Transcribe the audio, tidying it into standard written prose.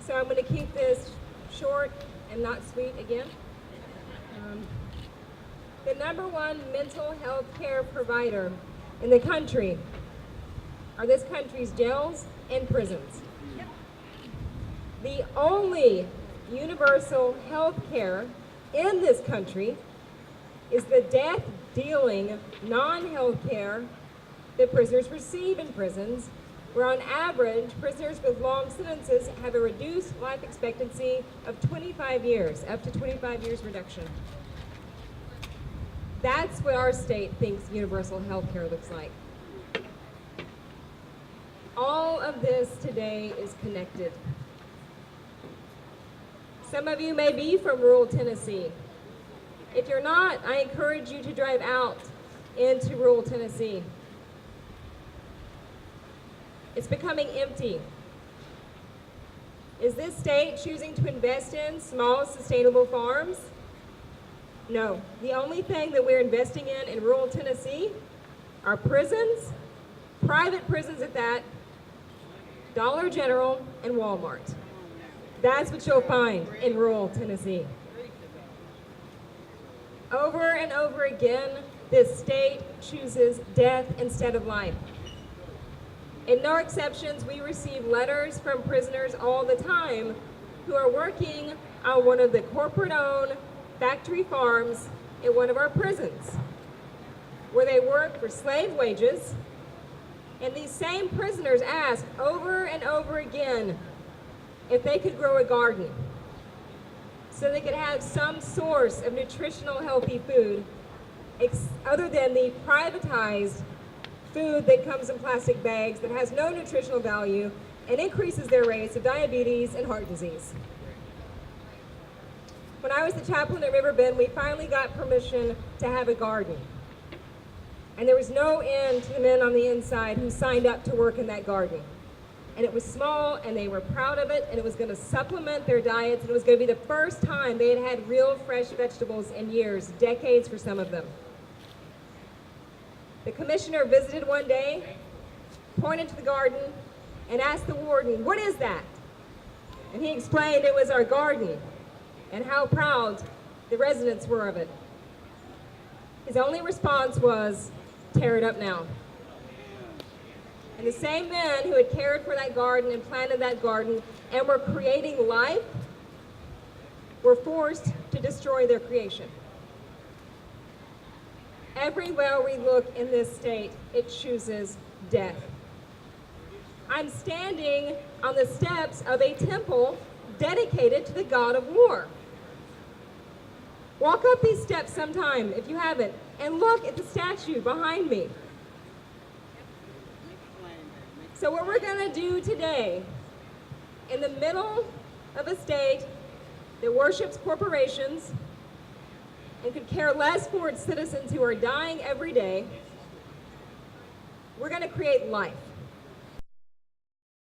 So I'm going to keep this short and not sweet again. The number one mental health care provider in the country are this country's jails and prisons. The only universal health care in this country is the death-dealing non-health care that prisoners receive in prisons, where on average, prisoners with long sentences have a reduced life expectancy of 25 years, up to 25 years reduction. That's what our state thinks universal health care looks like. All of this today is connected. Some of you may be from rural Tennessee. If you're not, I encourage you to drive out into rural Tennessee. It's becoming empty. Is this state choosing to invest in small, sustainable farms? No. The only thing that we're investing in rural Tennessee are prisons, private prisons at that, Dollar General, and Walmart. That's what you'll find in rural Tennessee. Over and over again, this state chooses death instead of life. In no exceptions, we receive letters from prisoners all the time who are working on one of the corporate-owned factory farms in one of our prisons, where they work for slave wages, and these same prisoners ask over and over again if they could grow a garden so they could have some source of nutritional healthy food other than the privatized food that comes in plastic bags that has no nutritional value and increases their rates of diabetes and heart disease. When I was the chaplain at Riverbend, we finally got permission to have a garden. And there was no end to the men on the inside who signed up to work in that garden. And it was small, and they were proud of it, and it was going to supplement their diets, and it was going to be the first time they had had real fresh vegetables in years, decades for some of them. The commissioner visited one day, pointed to the garden, and asked the warden, "What is that?" And he explained it was our garden and how proud the residents were of it. His only response was, "Tear it up now." And the same men who had cared for that garden and planted that garden and were creating life were forced to destroy their creation. Everywhere we look in this state, it chooses death. I'm standing on the steps of a temple dedicated to the god of war. Walk up these steps sometime if you haven't, and look at the statue behind me. So what we're going to do today, in the middle of a state that worships corporations and could care less for its citizens who are dying every day, we're going to create life.